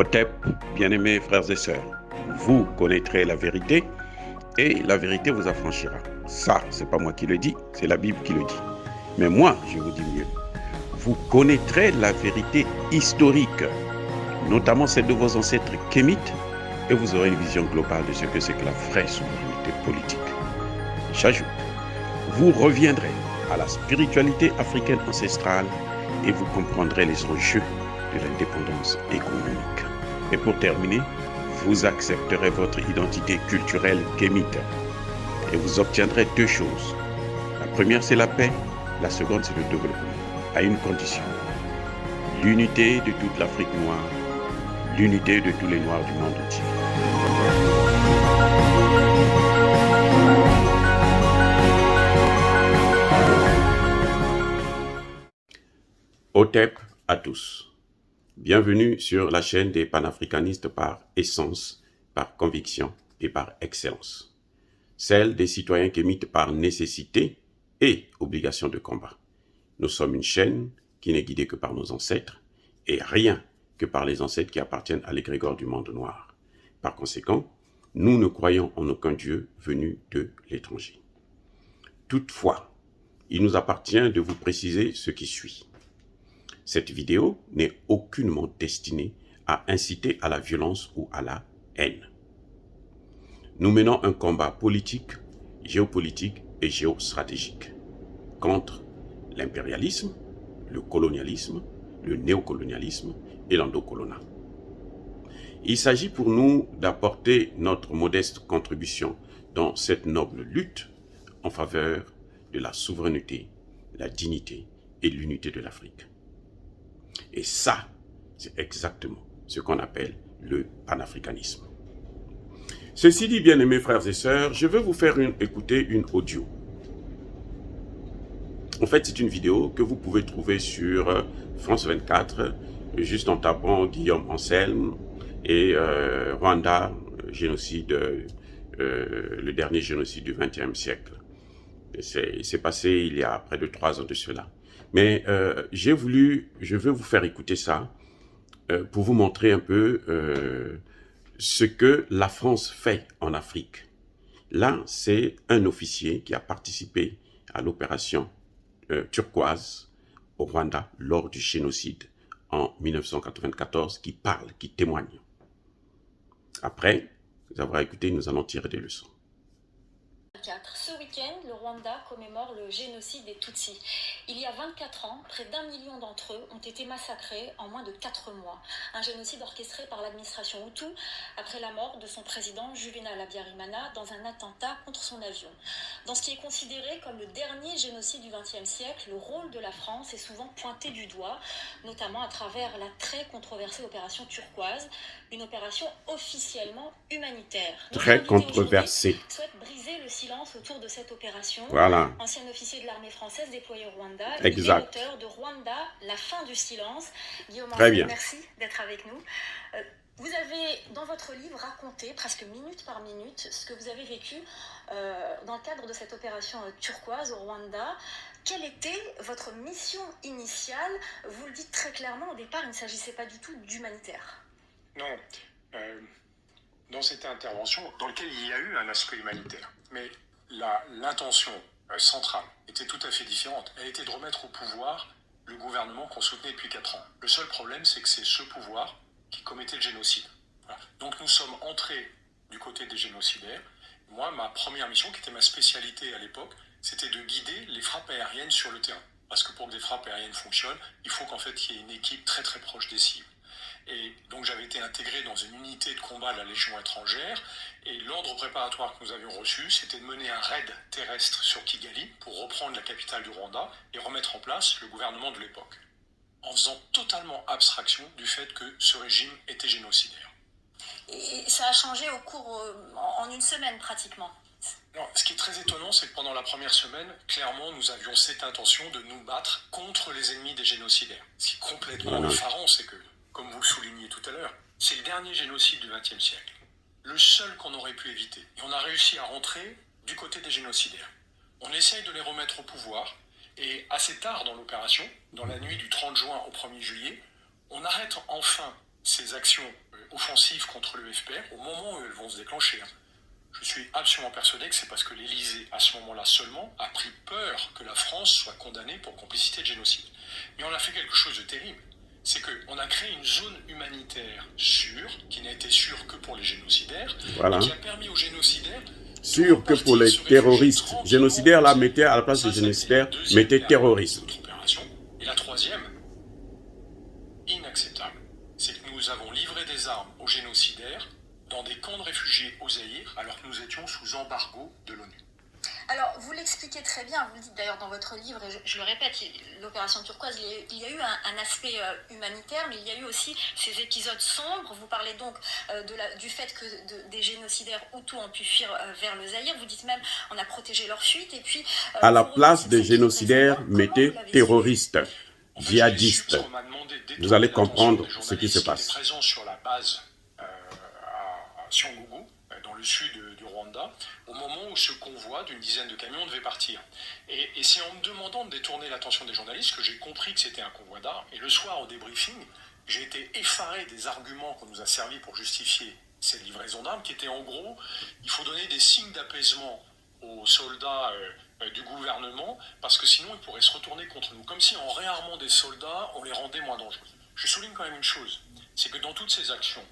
Otep, bien-aimés frères et sœurs, vous connaîtrez la vérité et la vérité vous affranchira. Ça, c'est pas moi qui le dis, c'est la Bible qui le dit. Mais moi, je vous dis mieux. Vous connaîtrez la vérité historique, notamment celle de vos ancêtres kémites, et vous aurez une vision globale de ce que c'est que la vraie souveraineté politique. J'ajoute, vous reviendrez à la spiritualité africaine ancestrale et vous comprendrez les enjeux de l'indépendance économique. Et pour terminer, vous accepterez votre identité culturelle kémite et vous obtiendrez deux choses. La première, c'est la paix. La seconde, c'est le développement, à une condition. L'unité de toute l'Afrique noire, l'unité de tous les Noirs du monde entier. Otep à tous. Bienvenue sur la chaîne des panafricanistes par essence, par conviction et par excellence. Celle des citoyens kémites par nécessité et obligation de combat. Nous sommes une chaîne qui n'est guidée que par nos ancêtres et rien que par les ancêtres qui appartiennent à l'égrégore du monde noir. Par conséquent, nous ne croyons en aucun Dieu venu de l'étranger. Toutefois, il nous appartient de vous préciser ce qui suit. Cette vidéo n'est aucunement destinée à inciter à la violence ou à la haine. Nous menons un combat politique, géopolitique et géostratégique contre l'impérialisme, le colonialisme, le néocolonialisme et l'endocolonat. Il s'agit pour nous d'apporter notre modeste contribution dans cette noble lutte en faveur de la souveraineté, la dignité et l'unité de l'Afrique. Et ça, c'est exactement ce qu'on appelle le panafricanisme. Ceci dit, bien-aimés frères et sœurs, je veux vous faire écouter une audio. En fait, c'est une vidéo que vous pouvez trouver sur France 24, juste en tapant Guillaume Anselme et Rwanda, génocide, le dernier génocide du XXe siècle. C'est passé il y a près de 3 ans de cela. Mais je veux vous faire écouter ça pour vous montrer un peu ce que la France fait en Afrique. Là, c'est un officier qui a participé à l'opération turquoise au Rwanda lors du génocide en 1994 qui parle, qui témoigne. Après avoir écouté, nous allons tirer des leçons. Ce week-end, le Rwanda commémore le génocide des Tutsis. Il y a 24 ans, près d'1 million d'entre eux ont été massacrés en moins de 4 mois. Un génocide orchestré par l'administration Hutu après la mort de son président Juvenal Habyarimana dans un attentat contre son avion. Dans ce qui est considéré comme le dernier génocide du XXe siècle, le rôle de la France est souvent pointé du doigt, notamment à travers la très controversée opération Turquoise, une opération officiellement humanitaire. Très controversée. Souhaite briser le silence autour de cette opération. Voilà. Ancien officier de l'armée française déployé au Rwanda, Exact. il est l'auteur de Rwanda, la fin du silence. Guillaume Très bien. merci d'être avec nous. Vous avez, dans votre livre, raconté, presque minute par minute, ce que vous avez vécu dans le cadre de cette opération turquoise au Rwanda. Quelle était votre mission initiale? Vous le dites très clairement, au départ, il ne s'agissait pas du tout d'humanitaire. Non. Dans cette intervention, dans laquelle il y a eu un aspect humanitaire, mais l'intention centrale était tout à fait différente. Elle était de remettre au pouvoir le gouvernement qu'on soutenait depuis 4 ans. Le seul problème, c'est que c'est ce pouvoir qui commettait le génocide. Voilà. Donc nous sommes entrés du côté des génocidaires. Moi, ma première mission, qui était ma spécialité à l'époque, c'était de guider les frappes aériennes sur le terrain. Parce que pour que des frappes aériennes fonctionnent, il faut qu'en fait il y ait une équipe très très proche des cibles. Et donc j'avais été intégré dans une unité de combat de la Légion étrangère, et l'ordre préparatoire que nous avions reçu, c'était de mener un raid terrestre sur Kigali pour reprendre la capitale du Rwanda et remettre en place le gouvernement de l'époque, en faisant totalement abstraction du fait que ce régime était génocidaire. Et ça a changé au cours, en une semaine pratiquement. Non, ce qui est très étonnant, c'est que pendant la première semaine, clairement, nous avions cette intention de nous battre contre les ennemis des génocidaires. Ce qui est complètement effarant, c'est que, comme vous le soulignez tout à l'heure, c'est le dernier génocide du XXe siècle. Le seul qu'on aurait pu éviter. Et on a réussi à rentrer du côté des génocidaires. On essaye de les remettre au pouvoir, et assez tard dans l'opération, dans la nuit du 30 juin au 1er juillet, on arrête enfin ces actions offensive contre le FPR au moment où elles vont se déclencher. Je suis absolument persuadé que c'est parce que l'Élysée, à ce moment-là seulement, a pris peur que la France soit condamnée pour complicité de génocide. Mais on a fait quelque chose de terrible. C'est qu'on a créé une zone humanitaire sûre, qui n'a été sûre que pour les génocidaires, Voilà. et qui a permis aux génocidaires Sûr que pour les terroristes. Génocidaires, là, mettez à la place de génocidaires, mettez terroristes. Et la troisième, inacceptable, c'est que nous avons livré des armes aux génocidaires dans des camps de réfugiés au Zaïre, alors que nous étions sous embargo de l'ONU. Alors, vous l'expliquez très bien, vous le dites d'ailleurs dans votre livre, et je le répète, l'opération turquoise, il y a eu un aspect humanitaire, mais il y a eu aussi ces épisodes sombres. Vous parlez donc du fait que des génocidaires hutus ont pu fuir vers le Zaïre. Vous dites même, on a protégé leur fuite, et puis... à la place des génocidaires, mettez terroristes, djihadistes. Vous allez comprendre ce qui se passe. Présent sur la base à Cyangugu, dans le sud du Rwanda, au moment où ce convoi d'une dizaine de camions devait partir. Et c'est en me demandant de détourner l'attention des journalistes que j'ai compris que c'était un convoi d'armes. Et le soir, au débriefing, j'ai été effaré des arguments qu'on nous a servis pour justifier ces livraisons d'armes, qui étaient en gros, il faut donner des signes d'apaisement aux soldats du gouvernement, parce que sinon ils pourraient se retourner contre nous. Comme si en réarmant des soldats, on les rendait moins dangereux. Je souligne quand même une chose, c'est que dans toutes ces actions,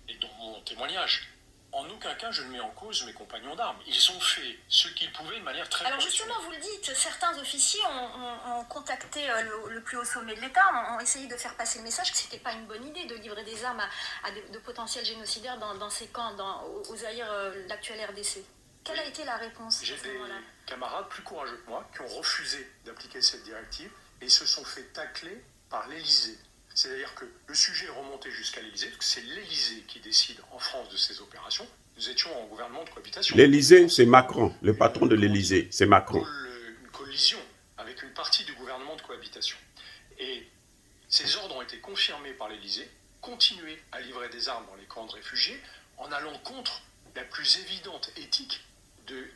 et dans mon témoignage, en aucun cas je ne mets en cause mes compagnons d'armes. Ils ont fait ce qu'ils pouvaient de manière très... Alors justement, vous le dites, certains officiers ont contacté le plus haut sommet de l'État, ont essayé de faire passer le message que ce n'était pas une bonne idée de livrer des armes à de potentiels génocidaires dans ces camps, au Zaïre, l'actuel RDC. Quelle a été la réponse à J'ai ce des moment-là ? camarades plus courageux que moi qui ont refusé d'appliquer cette directive et se sont fait tacler par l'Élysée. C'est-à-dire que le sujet est remonté jusqu'à l'Élysée, parce que c'est l'Élysée qui décide en France de ces opérations. Nous étions en gouvernement de cohabitation. L'Élysée, c'est Macron. Le patron de l'Élysée, c'est Macron. Une collision avec une partie du gouvernement de cohabitation. Et ces ordres ont été confirmés par l'Élysée, continuer à livrer des armes dans les camps de réfugiés en allant contre la plus évidente éthique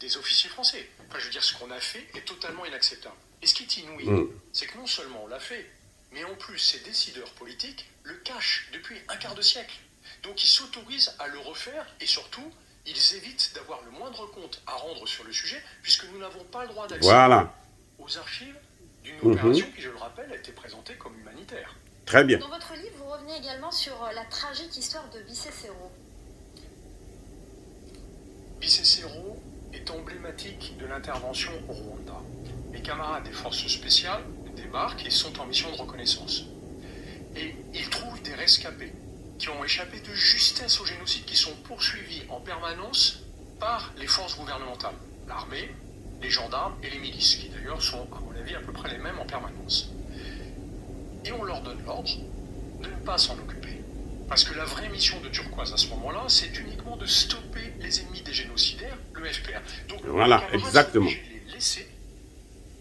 des officiers français. Enfin, je veux dire, ce qu'on a fait est totalement inacceptable. Et ce qui est inouï, c'est que non seulement on l'a fait, mais en plus, ces décideurs politiques le cachent depuis un quart de siècle. Donc ils s'autorisent à le refaire et surtout, ils évitent d'avoir le moindre compte à rendre sur le sujet, puisque nous n'avons pas le droit d'accès aux archives d'une opération qui, je le rappelle, a été présentée comme humanitaire. Très bien. Dans votre livre, vous revenez également sur la tragique histoire de Bicécéro. Bicécéro est emblématique de l'intervention au Rwanda. Les camarades des forces spéciales débarquent et sont en mission de reconnaissance. Et ils trouvent des rescapés qui ont échappé de justesse au génocide, qui sont poursuivis en permanence par les forces gouvernementales, l'armée, les gendarmes et les milices, qui d'ailleurs sont, à mon avis, à peu près les mêmes en permanence. Et on leur donne l'ordre de ne pas s'en occuper. Parce que la vraie mission de Turquoise à ce moment-là, c'est uniquement de stopper les ennemis des génocidaires, le FPR. Donc, voilà, exactement. De les laisser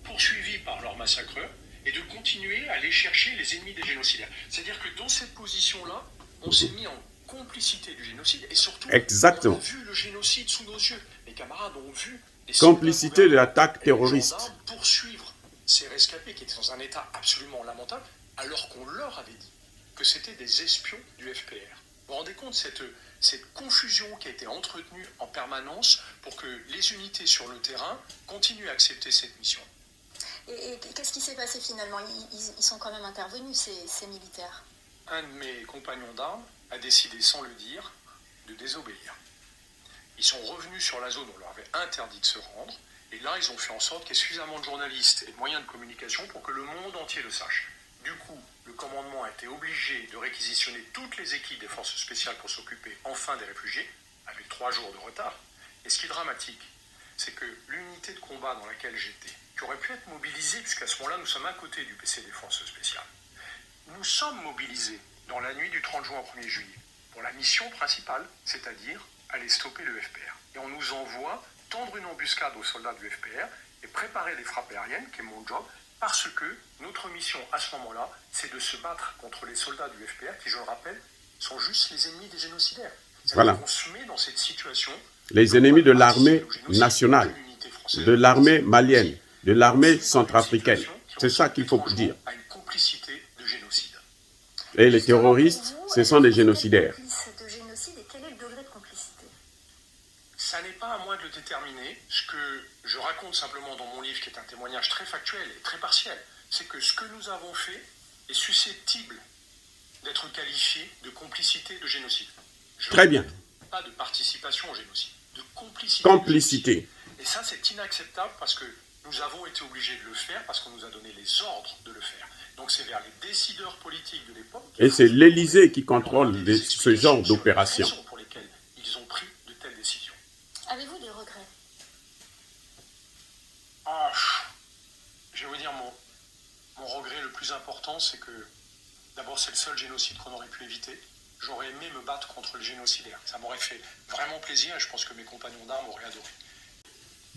poursuivis par leurs massacreurs et de continuer à aller chercher les ennemis des génocidaires. C'est-à-dire que dans cette position-là, on s'est mis en complicité du génocide et surtout, on a vu le génocide sous nos yeux. Les camarades ont vu les complicité de l'attaque terroriste. Poursuivre ces rescapés qui étaient dans un état absolument lamentable, alors qu'on leur avait dit que c'était des espions du FPR. Vous vous rendez compte cette confusion qui a été entretenue en permanence pour que les unités sur le terrain continuent à accepter cette mission. Et qu'est-ce qui s'est passé finalement ? Ils sont quand même intervenus, ces militaires. Un de mes compagnons d'armes a décidé, sans le dire, de désobéir. Ils sont revenus sur la zone où on leur avait interdit de se rendre, et là, ils ont fait en sorte qu'il y ait suffisamment de journalistes et de moyens de communication pour que le monde entier le sache. Du coup, le commandement a été obligé de réquisitionner toutes les équipes des forces spéciales pour s'occuper enfin des réfugiés, avec 3 jours de retard. Et ce qui est dramatique, c'est que l'unité de combat dans laquelle j'étais, qui aurait pu être mobilisée, puisqu'à ce moment-là, nous sommes à côté du PC des forces spéciales, nous sommes mobilisés dans la nuit du 30 juin au 1er juillet pour la mission principale, c'est-à-dire aller stopper le FPR. Et on nous envoie tendre une embuscade aux soldats du FPR et préparer des frappes aériennes, qui est mon job, parce que notre mission à ce moment-là, c'est de se battre contre les soldats du FPR, qui, je le rappelle, sont juste les ennemis des génocidaires. Voilà. On se met dans cette situation. Les ennemis de l'armée nationale, de l'armée malienne, de l'armée centrafricaine. C'est ça qu'il faut dire. À une complicité de génocide. Et les terroristes, ce sont des génocidaires. terminer, ce que je raconte simplement dans mon livre, qui est un témoignage très factuel et très partiel, c'est que ce que nous avons fait est susceptible d'être qualifié de complicité de génocide. Très bien. Pas de participation au génocide, de complicité. Complicité. Et ça, c'est inacceptable parce que nous avons été obligés de le faire, parce qu'on nous a donné les ordres de le faire. Donc c'est vers les décideurs politiques de l'époque. Et c'est l'Élysée qui contrôle ce genre d'opération. Pour lesquelles ils ont pris de telles décisions. Avez-vous des regrets? Je vais vous dire, mon regret le plus important, c'est que d'abord c'est le seul génocide qu'on aurait pu éviter. J'aurais aimé me battre contre le génocidaire. Ça m'aurait fait vraiment plaisir et je pense que mes compagnons d'armes auraient adoré.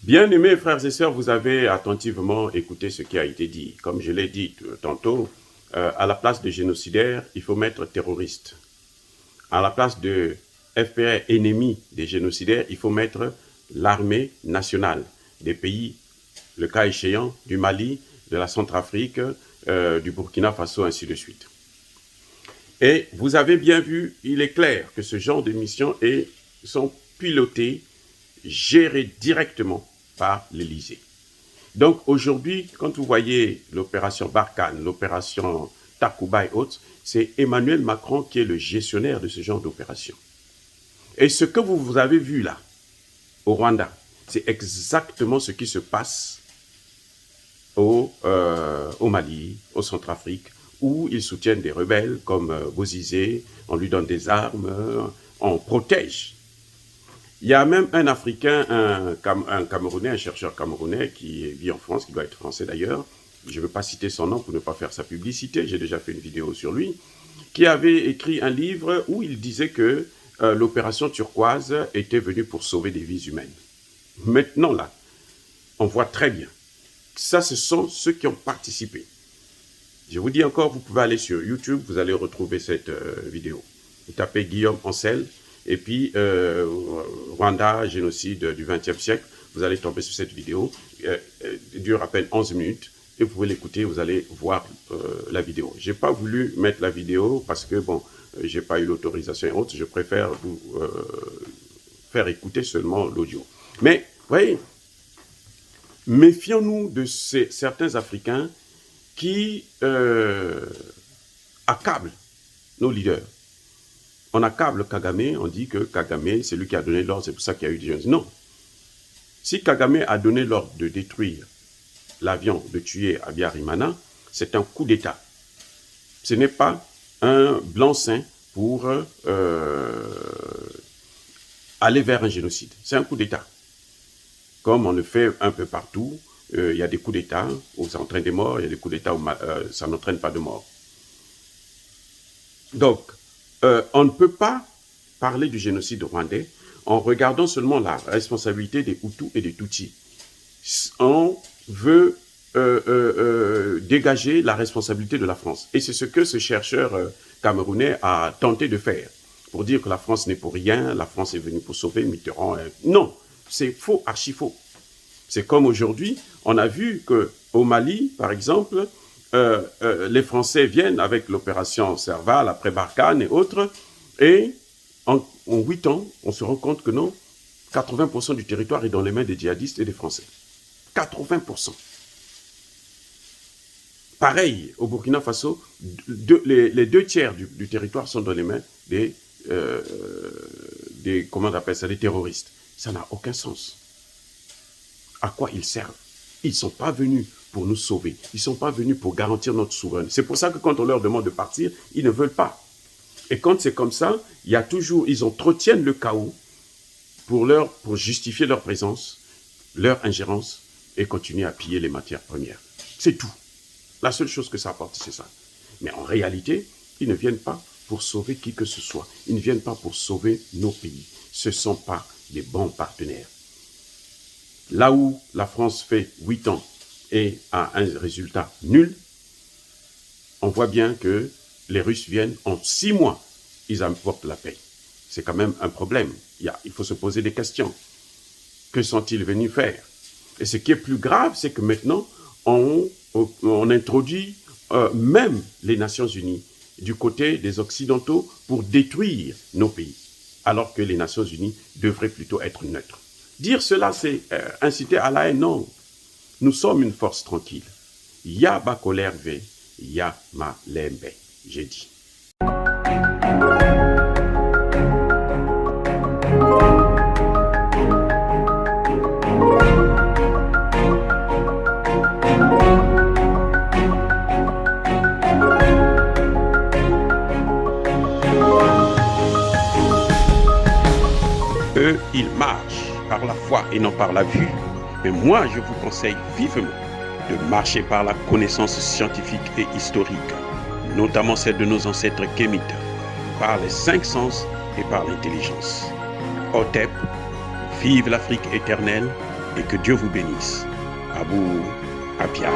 Bien-aimés frères et sœurs, vous avez attentivement écouté ce qui a été dit. Comme je l'ai dit tantôt, à la place de génocidaire, il faut mettre terroriste. À la place de FPR ennemi des génocidaires, il faut mettre l'armée nationale des pays, le cas échéant, du Mali, de la Centrafrique, du Burkina Faso, ainsi de suite. Et vous avez bien vu, il est clair que ce genre de missions sont pilotées, gérées directement par l'Élysée. Donc aujourd'hui, quand vous voyez l'opération Barkhane, l'opération Takuba et autres, c'est Emmanuel Macron qui est le gestionnaire de ce genre d'opération. Et ce que vous avez vu là, au Rwanda, c'est exactement ce qui se passe au Mali, au Centrafrique, où ils soutiennent des rebelles comme Bozizé, on lui donne des armes, on protège. Il y a même un Africain, un Camerounais, un chercheur camerounais qui vit en France, qui doit être français d'ailleurs, je ne veux pas citer son nom pour ne pas faire sa publicité, j'ai déjà fait une vidéo sur lui, qui avait écrit un livre où il disait que l'opération turquoise était venue pour sauver des vies humaines. Maintenant là, on voit très bien, ça ce sont ceux qui ont participé. Je vous dis encore, vous pouvez aller sur YouTube, vous allez retrouver cette vidéo. Vous tapez Guillaume Ancel, et puis Rwanda, génocide du XXe siècle, vous allez tomber sur cette vidéo. Elle dure à peine 11 minutes, et vous pouvez l'écouter, vous allez voir la vidéo. Je n'ai pas voulu mettre la vidéo parce que, bon, je n'ai pas eu l'autorisation et autres, je préfère vous faire écouter seulement l'audio. Mais, vous voyez, méfions-nous de certains Africains qui accablent nos leaders. On accable Kagame, on dit que Kagame, c'est lui qui a donné l'ordre, c'est pour ça qu'il y a eu des gens. Non. Si Kagame a donné l'ordre de détruire l'avion, de tuer Habyarimana, c'est un coup d'État. Ce n'est pas un blanc-seing pour aller vers un génocide. C'est un coup d'État. Comme on le fait un peu partout, il y a des coups d'État où ça entraîne des morts, il y a des coups d'État où ça n'entraîne pas de morts. Donc, on ne peut pas parler du génocide rwandais en regardant seulement la responsabilité des Hutus et des Tutsis. On veut dégager la responsabilité de la France. Et c'est ce que ce chercheur camerounais a tenté de faire, pour dire que la France n'est pour rien, la France est venue pour sauver Mitterrand. Non, c'est faux, archi faux. C'est comme aujourd'hui, on a vu qu'au Mali, par exemple, les Français viennent avec l'opération Serval, après Barkhane et autres, et en 8 ans, on se rend compte que non, 80% du territoire est dans les mains des djihadistes et des Français. 80%. Pareil, au Burkina Faso, les 2 tiers du territoire sont dans les mains des comment on appelle ça, des terroristes. Ça n'a aucun sens. À quoi ils servent? Ils ne sont pas venus pour nous sauver. Ils ne sont pas venus pour garantir notre souveraineté. C'est pour ça que quand on leur demande de partir, ils ne veulent pas. Et quand c'est comme ça, il y a toujours, ils entretiennent le chaos pour justifier leur présence, leur ingérence et continuer à piller les matières premières. C'est tout. La seule chose que ça apporte, c'est ça. Mais en réalité, ils ne viennent pas pour sauver qui que ce soit. Ils ne viennent pas pour sauver nos pays. Ce ne sont pas des bons partenaires. Là où la France fait 8 ans et a un résultat nul, on voit bien que les Russes viennent en 6 mois, ils apportent la paix. C'est quand même un problème. Il faut se poser des questions. Que sont-ils venus faire? Et ce qui est plus grave, c'est que maintenant, on introduit même les Nations Unies du côté des Occidentaux pour détruire nos pays, alors que les Nations Unies devraient plutôt être neutres. Dire cela, c'est inciter à la haine. Non. Nous sommes une force tranquille. Ya Bakolerve, Ya Malembe, j'ai dit. Eux, ils marchent par la foi et non par la vue. Mais moi, je vous conseille vivement de marcher par la connaissance scientifique et historique, notamment celle de nos ancêtres kémites, par les 5 sens et par l'intelligence. Otep, vive l'Afrique éternelle et que Dieu vous bénisse. Abou Apia.